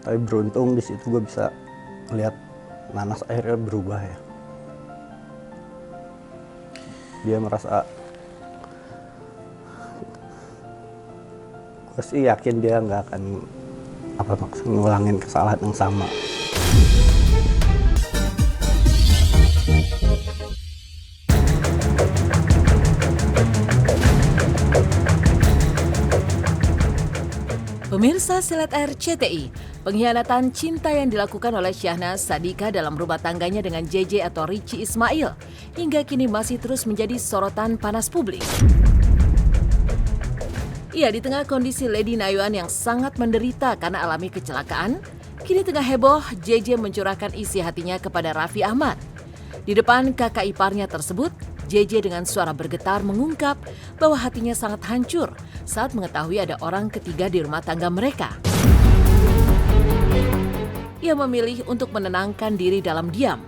Tapi beruntung di situ gue bisa lihat Nanas akhirnya berubah ya. Dia merasa, gue sih yakin dia nggak akan ngulangin kesalahan yang sama. Pemirsa Silet RCTI, pengkhianatan cinta yang dilakukan oleh Syahnaz Sadiqah dalam rumah tangganya dengan JJ atau Richie Ismail hingga kini masih terus menjadi sorotan panas publik. Di tengah kondisi Lady Nayuan yang sangat menderita karena alami kecelakaan, kini tengah heboh JJ mencurahkan isi hatinya kepada Raffi Ahmad. Di depan kakak iparnya tersebut, JJ dengan suara bergetar mengungkap bahwa hatinya sangat hancur saat mengetahui ada orang ketiga di rumah tangga mereka. Ia memilih untuk menenangkan diri dalam diam,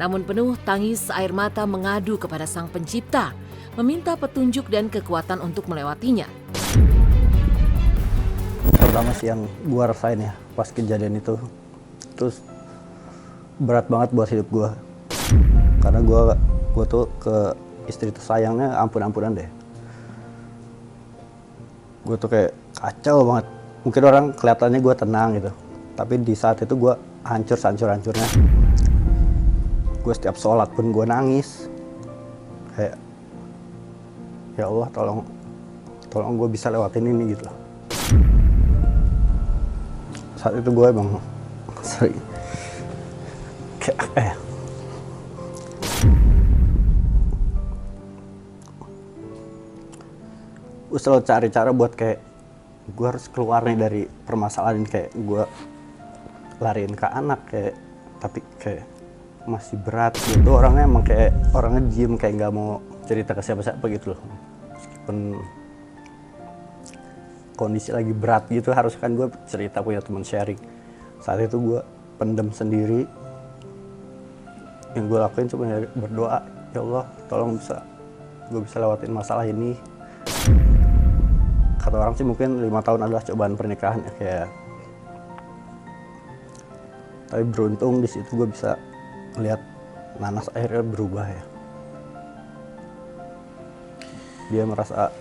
namun penuh tangis air mata mengadu kepada Sang Pencipta, meminta petunjuk dan kekuatan untuk melewatinya. Pertama sih yang gue rasain ya pas kejadian itu, terus berat banget buat hidup gue. Karena gue tuh ke istri tuh sayangnya ampun-ampunan deh. Gue tuh kayak kacau banget. Mungkin orang kelihatannya gue tenang gitu, tapi di saat itu gue hancur-hancurnya. Gue setiap sholat pun gue nangis. Kayak, ya Allah tolong gue bisa lewatin ini gitu loh. Saat itu gue emang sering kayak apa ya, gue selalu cari cara buat kayak gue harus keluar nih dari permasalahan ini. Kayak gue lariin ke anak kayak, tapi kayak masih berat gitu. Orangnya emang kayak orangnya diem, kayak nggak mau cerita ke siapa-siapa gitu loh. Meskipun kondisi lagi berat gitu, harus kan gue cerita, punya teman sharing. Saat itu gue pendem sendiri. Yang gue lakuin cuma berdoa, ya Allah tolong gue bisa lewatin masalah ini. Kata orang sih mungkin 5 tahun adalah cobaan pernikahan ya, kayak. Tapi beruntung di situ gue bisa lihat Nanas akhirnya berubah ya. Dia merasa,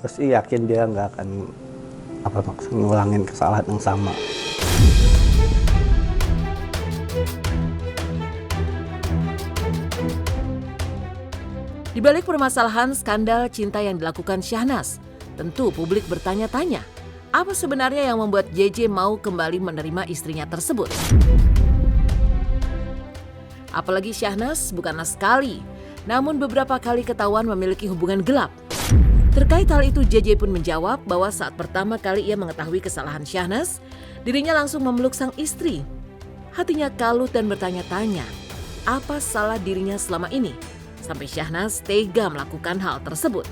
gue sih yakin dia nggak akan ngulangin kesalahan yang sama. Di balik permasalahan skandal cinta yang dilakukan Syahnaz, tentu publik bertanya-tanya, apa sebenarnya yang membuat JJ mau kembali menerima istrinya tersebut? Apalagi Syahnaz bukanlah sekali, namun beberapa kali ketahuan memiliki hubungan gelap. Terkait hal itu, JJ pun menjawab bahwa saat pertama kali ia mengetahui kesalahan Syahnaz, dirinya langsung memeluk sang istri. Hatinya kalut dan bertanya-tanya, apa salah dirinya selama ini? Sampai Syahnaz tega melakukan hal tersebut.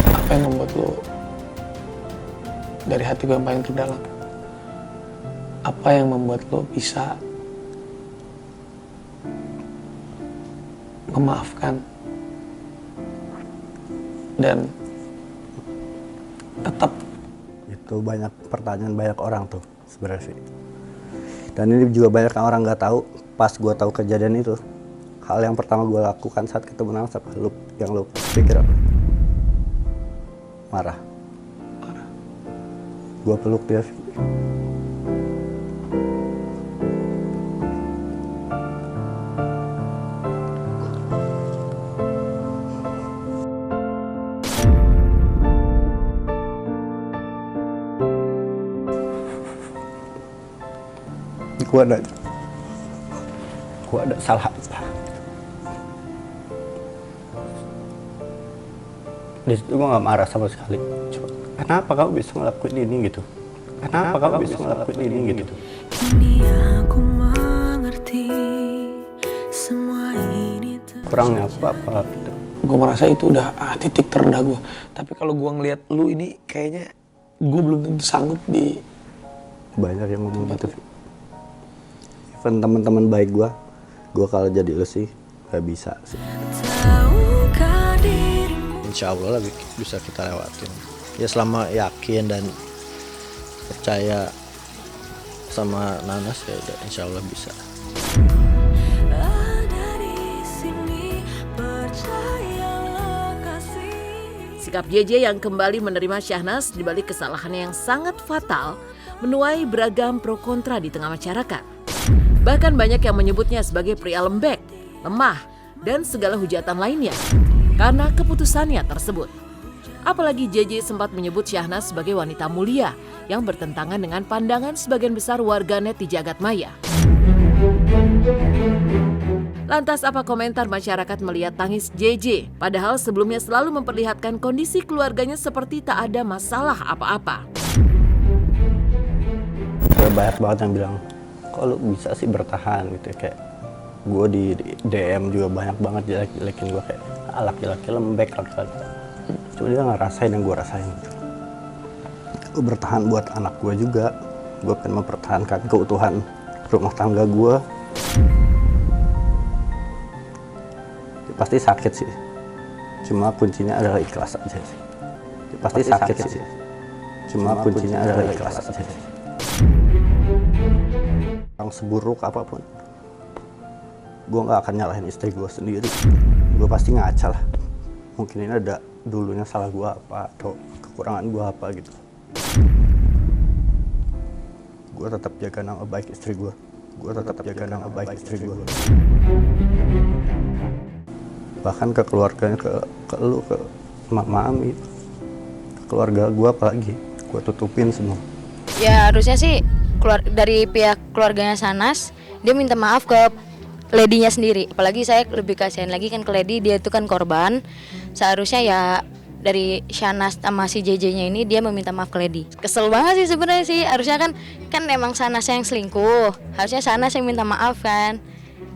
Apa yang membuat lo dari hati gue yang paling terdalam? Apa yang membuat lo bisa memaafkan dan tetap? Itu banyak pertanyaan banyak orang tuh sebenarnya sih. Dan ini juga banyak orang nggak tahu. Pas gue tahu kejadian itu, hal yang pertama gue lakukan saat ketemu Nanas apa? Yang lu pikir apa? Marah. Gue peluk dia. Gue ada salah apa? Di situ gue nggak marah sama sekali. Cuma, kenapa kamu bisa ngelakuin ini gitu? Kenapa kamu bisa ngelakuin ini gitu? Ini aku mengerti semua ini. Kurangnya apa gitu? Gue merasa itu udah titik terendah gue. Tapi kalau gue ngeliat lu ini, kayaknya gue belum tentu sanggup di. Banyak yang ngomong gitu. Even teman-teman baik gue kalau jadi lu sih gak bisa sih. Tahukah dirimu? insya Allah lah bisa kita lewatin. Ya selama yakin dan percaya sama Nanas ya udah insya Allah bisa. Ada di sini, percayalah kasih. Sikap JJ yang kembali menerima Syahnas di balik kesalahannya yang sangat fatal menuai beragam pro kontra di tengah masyarakat. Bahkan banyak yang menyebutnya sebagai pria lembek, lemah, dan segala hujatan lainnya karena keputusannya tersebut. Apalagi JJ sempat menyebut Syahnas sebagai wanita mulia yang bertentangan dengan pandangan sebagian besar warganet di jagat maya. Lantas apa komentar masyarakat melihat tangis JJ? Padahal sebelumnya selalu memperlihatkan kondisi keluarganya seperti tak ada masalah apa-apa. Banyak banget yang bilang, kok lu bisa sih bertahan gitu. Kayak gue di DM juga banyak banget jelek-jelekin gue kayak laki-laki lembek, laki-laki. Cuma dia nggak rasain yang gue rasain gitu. Gue bertahan buat anak gue juga. Gue pengen mempertahankan keutuhan rumah tangga gue. Ya, pasti sakit sih. Cuma kuncinya adalah ikhlas aja sih. Ya, pasti sakit sih. Cuma kuncinya adalah ikhlas aja sih. Orang seburuk apapun, gue nggak akan nyalahin istri gue sendiri. Gue pasti ngaca lah. Mungkin ini ada dulunya salah gue apa atau kekurangan gue apa gitu. Gue tetap jaga nama baik istri gue. Gue tetap jaga nama baik istri gue. Bahkan ke keluarganya, ke lu, ke mami, keluarga gue apalagi, gue tutupin semua. Ya harusnya sih dari pihak keluarganya Shahnaz, dia minta maaf ke Ladynya sendiri. Apalagi saya lebih kasihan lagi kan ke Lady, dia itu kan korban. Seharusnya ya dari Shahnaz sama si JJ-nya ini dia meminta maaf ke Lady. Kesel banget sih sebenarnya sih. Harusnya kan emang Shahnaz yang selingkuh. Harusnya Shahnaz yang minta maaf kan.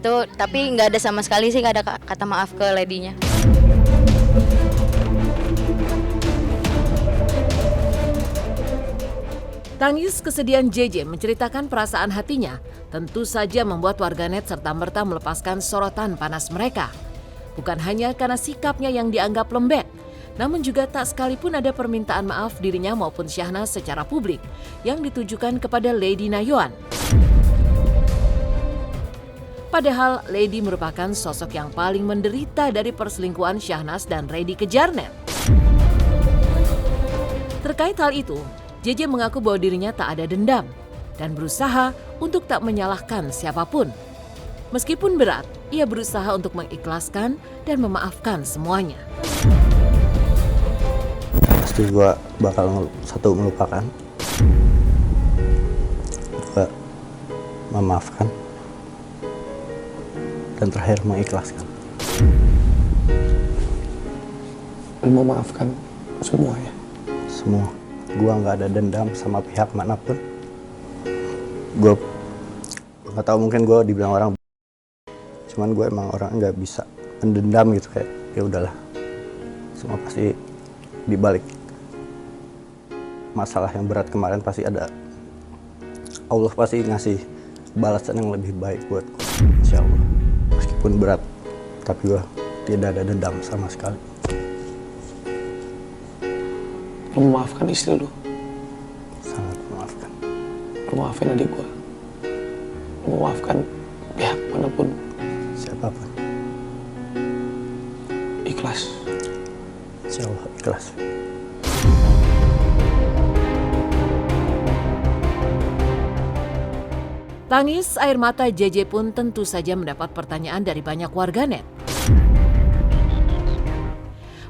Tuh, tapi nggak ada sama sekali sih, nggak ada kata maaf ke Ladynya. Tangis kesedihan JJ menceritakan perasaan hatinya tentu saja membuat warganet serta-merta melepaskan sorotan panas mereka. Bukan hanya karena sikapnya yang dianggap lembek, namun juga tak sekalipun ada permintaan maaf dirinya maupun Syahnas secara publik yang ditujukan kepada Lady Nayoan. Padahal Lady merupakan sosok yang paling menderita dari perselingkuhan Syahnas dan Reddy Kejarnet. Terkait hal itu, JJ mengaku bahwa dirinya tak ada dendam dan berusaha untuk tak menyalahkan siapapun. Meskipun berat, ia berusaha untuk mengikhlaskan dan memaafkan semuanya. Pasti gue bakal melupakan, juga memaafkan, dan terakhir mengikhlaskan. Memaafkan semua ya? Semua. Gue nggak ada dendam sama pihak manapun. Gue nggak tahu, mungkin gue dibilang orang, cuman gue emang orang nggak bisa mendendam gitu. Kayak ya udahlah, semua pasti dibalik masalah yang berat kemarin pasti ada, Allah pasti ngasih balasan yang lebih baik buat gue, insya Allah. Meskipun berat, tapi gue tidak ada dendam sama sekali. Lu memaafkan istri lu? Sangat memaafkan. Lu maafin adik gua? Lu memaafkan pihak manapun? Siapapun. Ikhlas? Insya Allah ikhlas. Tangis air mata JJ pun tentu saja mendapat pertanyaan dari banyak warganet.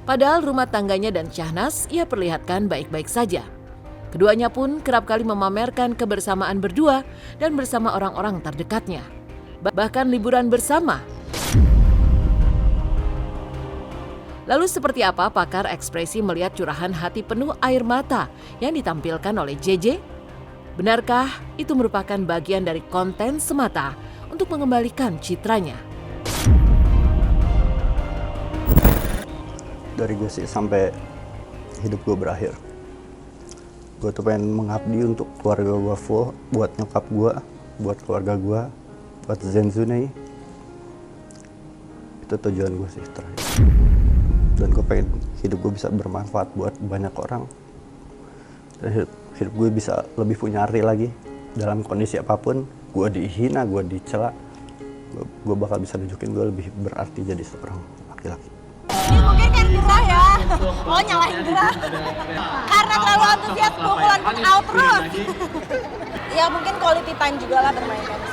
Padahal rumah tangganya dan Syahnas ia perlihatkan baik-baik saja. Keduanya pun kerap kali memamerkan kebersamaan berdua dan bersama orang-orang terdekatnya. Bahkan liburan bersama. Lalu seperti apa pakar ekspresi melihat curahan hati penuh air mata yang ditampilkan oleh JJ? Benarkah itu merupakan bagian dari konten semata untuk mengembalikan citranya? Dari gue sih sampai hidup gue berakhir, gue tuh pengen mengabdi untuk keluarga gue full, buat nyokap gue, buat keluarga gue, buat Zenzune. Itu tujuan gue sih terakhir. Dan gue pengen hidup gue bisa bermanfaat buat banyak orang. Dan hidup gue bisa lebih punya arti lagi. Dalam kondisi apapun, gue dihina, gue dicela, gue bakal bisa nunjukin gue lebih berarti jadi seorang laki-laki. Ini mungkin kan gerah ya. Oh, nyalahin gerah. Karena terlalu antusias pukulan out terus. Ya mungkin quality time juga lah bermain tenis.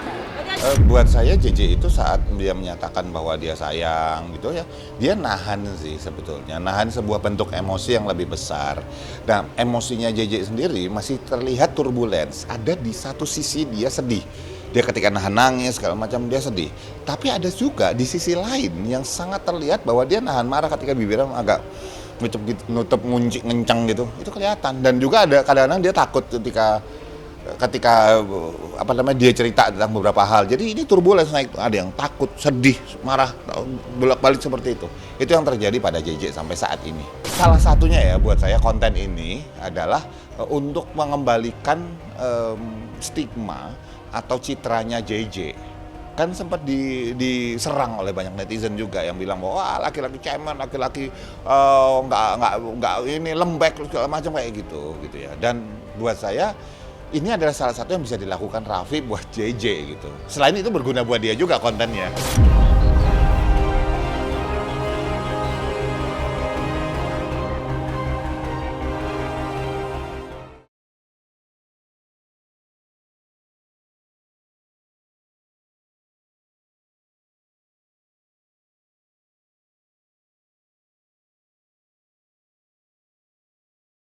Buat saya JJ itu saat dia menyatakan bahwa dia sayang gitu ya, dia nahan sih sebetulnya, nahan sebuah bentuk emosi yang lebih besar. Nah, emosinya JJ sendiri masih terlihat turbulence, ada di satu sisi dia sedih. Dia ketika nahan nangis segala macam dia sedih. Tapi ada juga di sisi lain yang sangat terlihat bahwa dia nahan marah ketika bibirnya agak nutup ngunci ngencang gitu. Itu kelihatan. Dan juga ada kadang-kadang dia takut ketika dia cerita tentang beberapa hal. Jadi ini turbulence naik, ada yang takut, sedih, marah, bolak-balik seperti itu. Itu yang terjadi pada JJ sampai saat ini. Salah satunya ya buat saya konten ini adalah untuk mengembalikan stigma atau citranya JJ. Kan sempat diserang oleh banyak netizen juga yang bilang bahwa wah, laki-laki cemen, laki-laki nggak ini lembek segala macam kayak gitu ya. Dan buat saya ini adalah salah satu yang bisa dilakukan Raffi buat JJ gitu. Selain itu berguna buat dia juga kontennya.